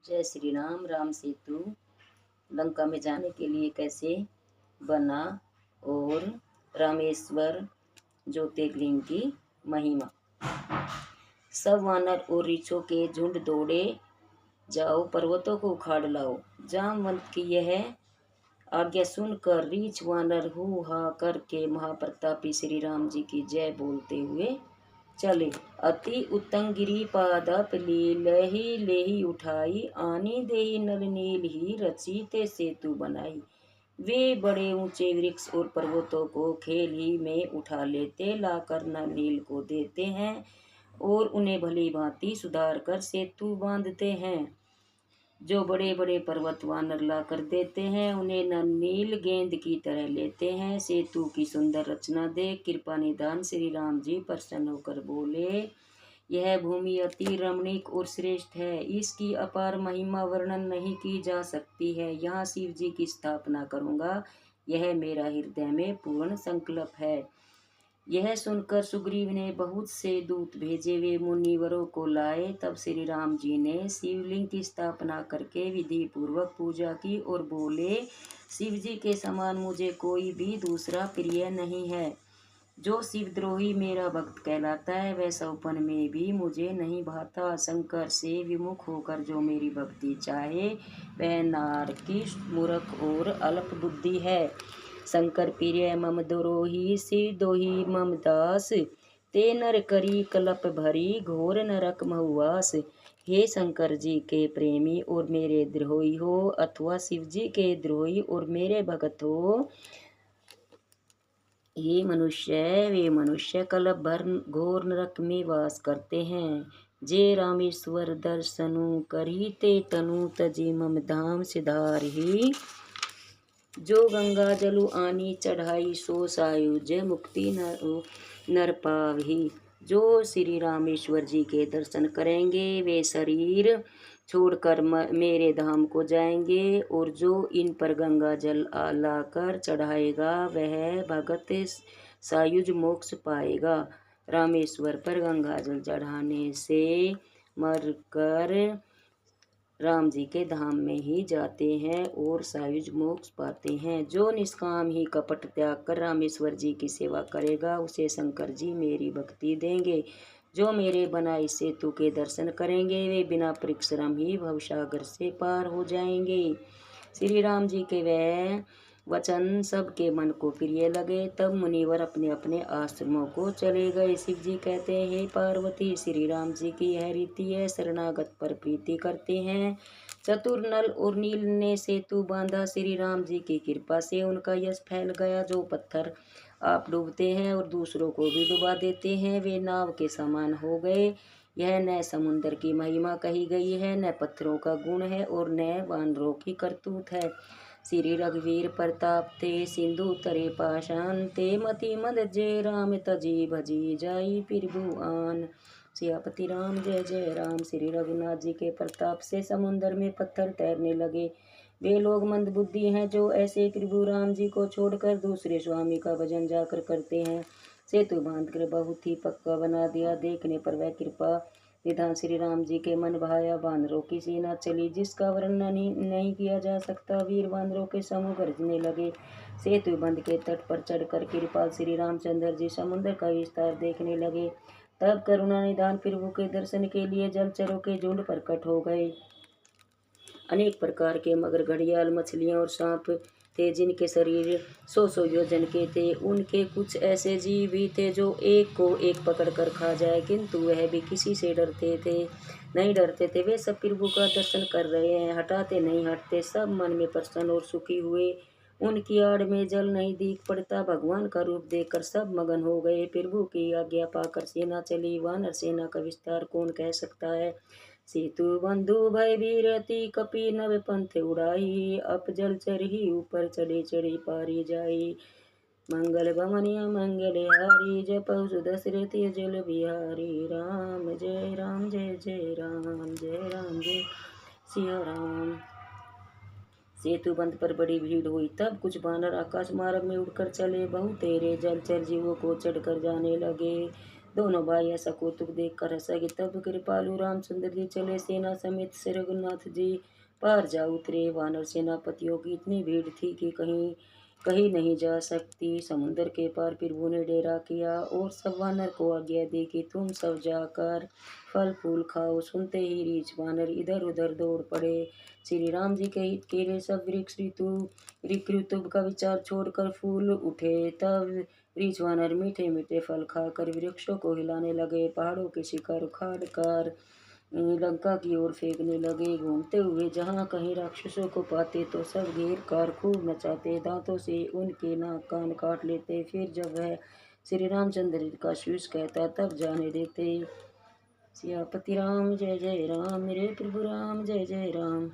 जय श्री राम। राम सेतु लंका में जाने के लिए कैसे बना और रामेश्वर ज्योतिर्लिंग की महिमा। सब वानर और ऋषों के झुंड दौड़े, जाओ पर्वतों को उखाड़ लाओ। जामवंत की यह आज्ञा सुनकर रीछ वानर हु हा करके महाप्रतापी श्री राम जी की जय बोलते हुए चले। अति उत्तंगिरी पादप लेहि लेहि उठाई, आनी देहि नल नील ही रची ते सेतु बनाई। वे बड़े ऊंचे वृक्ष और पर्वतों को खेल ही में उठा लेते, लाकर नल नील को देते हैं और उन्हें भली भांति सुधार कर सेतु बांधते हैं। जो बड़े बड़े पर्वत वानर ला कर देते हैं, उन्हें नन्नील गेंद की तरह लेते हैं। सेतु की सुंदर रचना देख कृपा निधान श्री राम जी प्रसन्न होकर बोले, यह भूमि अति रमणीक और श्रेष्ठ है, इसकी अपार महिमा वर्णन नहीं की जा सकती है। यहाँ शिव जी की स्थापना करूँगा, यह मेरा हृदय में पूर्ण संकल्प है। यह सुनकर सुग्रीव ने बहुत से दूत भेजे, वे मुनिवरों को लाए। तब श्री राम जी ने शिवलिंग की स्थापना करके विधि पूर्वक पूजा की और बोले, शिव जी के समान मुझे कोई भी दूसरा प्रिय नहीं है। जो शिवद्रोही मेरा भक्त कहलाता है, वह सौपन में भी मुझे नहीं भाता। शंकर से विमुख होकर जो मेरी भक्ति चाहे, वह नारकीश मूर्ख और अल्प बुद्धि है। शंकर प्रिय मम द्रोही, शिव दोही मम दास, ते नर करी कलप भरी, घोर नरक महुआस। हे शंकर जी के प्रेमी और मेरे द्रोही हो, अथवा शिव जी के द्रोही और मेरे भक्त हो, ये वे मनुष्य कलप भर घोर नरक में वास करते हैं। जे रामेश्वर दर्शनु करी, ते तनु तजी मम धाम सिधारही। जो गंगा जलु आनी चढ़ाई, सो सायुज मुक्ति नर पावही। जो श्री रामेश्वर जी के दर्शन करेंगे, वे शरीर छोड़कर मेरे धाम को जाएंगे, और जो इन पर गंगा जल लाकर चढ़ाएगा, वह भगत सायुज मोक्ष पाएगा। रामेश्वर पर गंगा जल चढ़ाने से मरकर राम जी के धाम में ही जाते हैं और सायुज मोक्ष पाते हैं। जो निष्काम ही कपट त्याग कर रामेश्वर जी की सेवा करेगा, उसे शंकर जी मेरी भक्ति देंगे। जो मेरे बनाए सेतु के दर्शन करेंगे, वे बिना परिश्रम ही भवसागर से पार हो जाएंगे। श्री राम जी के वह वचन सबके मन को प्रिय लगे। तब मुनिवर अपने अपने आश्रमों को चले गए। शिव जी कहते हैं, हे पार्वती, श्री राम जी की यह रीति है, शरणागत पर प्रीति करते हैं। चतुर नल और नील ने सेतु बांधा। श्री राम जी की कृपा से उनका यश फैल गया। जो पत्थर आप डूबते हैं और दूसरों को भी डुबा देते हैं, वे नाव के समान हो गए। यह न समुद्र की महिमा कही गई है, न पत्थरों का गुण है, और न वानरों की करतूत है। श्री रघुवीर प्रताप ते सिंधु तरे पाषाण, ते मति मद जय राम तजी भजी जाई प्रभुआन। सियापति राम जय जय राम। श्री रघुनाथ जी के प्रताप से समुद्र में पत्थर तैरने लगे। वे लोग मंदबुद्धि हैं जो ऐसे प्रभु राम जी को छोड़कर दूसरे स्वामी का भजन जाकर करते हैं। सेतु बांध कर बहुत ही पक्का बना दिया। देखने पर वह कृपा निधान श्री राम जी के मन भाया। बानरों की सेना चली, जिसका वर्णन नहीं किया जा सकता। वीर बानरों के समूह गरजने लगे। सेतु बंध के तट पर चढ़कर कृपाल श्री रामचंद्र जी समुद्र का विस्तार देखने लगे। तब करुणा निधान प्रभु के दर्शन के लिए जलचरों के झुंड प्रकट हो गए। अनेक प्रकार के मगर, घड़ियाल, मछलियां और सांप थे, जिनके शरीर 100 योजन के थे। उनके कुछ ऐसे जीव भी थे जो एक को एक पकड़ कर खा जाए, किंतु वह भी किसी से नहीं डरते थे। वे सब प्रभु का दर्शन कर रहे हैं, हटाते नहीं हटते। सब मन में प्रसन्न और सुखी हुए। उनकी आड़ में जल नहीं दीख पड़ता। भगवान का रूप देखकर सब मगन हो गए। प्रभु की आज्ञा पाकर सेना चली। वानर सेना का विस्तार कौन कह सकता है। सेतु बंधु भय बीरती, कपि नव पंथ उड़ाई, अप जल चरही ऊपर चढ़े चढ़ी पारी जाई। मंगल भवनिय मंगल हारी, जपौ सुदशरथ जल बिहारी। राम जय राम जय जय राम, जय राम जय सिया राम। सेतु बंध पर बड़ी भीड़ हुई। तब कुछ बानर आकाश मार्ग में उड़कर चले। बहुतेरे जलचर जीवों को चढ़कर जाने लगे। दोनों भाई ऐसा कौतुक देखकर हंस गए। तब कृपालु रामचंद्र जी चले सेना समेत। श्री रघुनाथ जी पार जा उतरे। वानर सेनापतियों की इतनी भीड़ थी कि कहीं कहीं नहीं जा सकती। समुद्र के पार प्रभु ने डेरा किया और सब वानर को आज्ञा दी कि तुम सब जाकर फल फूल खाओ। सुनते ही रीछ वानर इधर उधर दौड़ पड़े। श्री राम जी के हित के लिए सब वृक्ष ऋतु का विचार छोड़कर फूल उठे। तब रीछ वानर मीठे मीठे फल खाकर वृक्षों को हिलाने लगे। पहाड़ों के शिखर उखाड़ कर लंका की ओर फेंकने लगे। घूमते हुए जहाँ कहीं राक्षसों को पाते तो सब घेर कर खूब नचाते। दांतों से उनके नाक कान काट लेते। फिर जब वह श्री रामचंद्र का शीश कहता तब जाने देते। सियापति राम जय जय राम, मेरे प्रभु राम जय जय राम।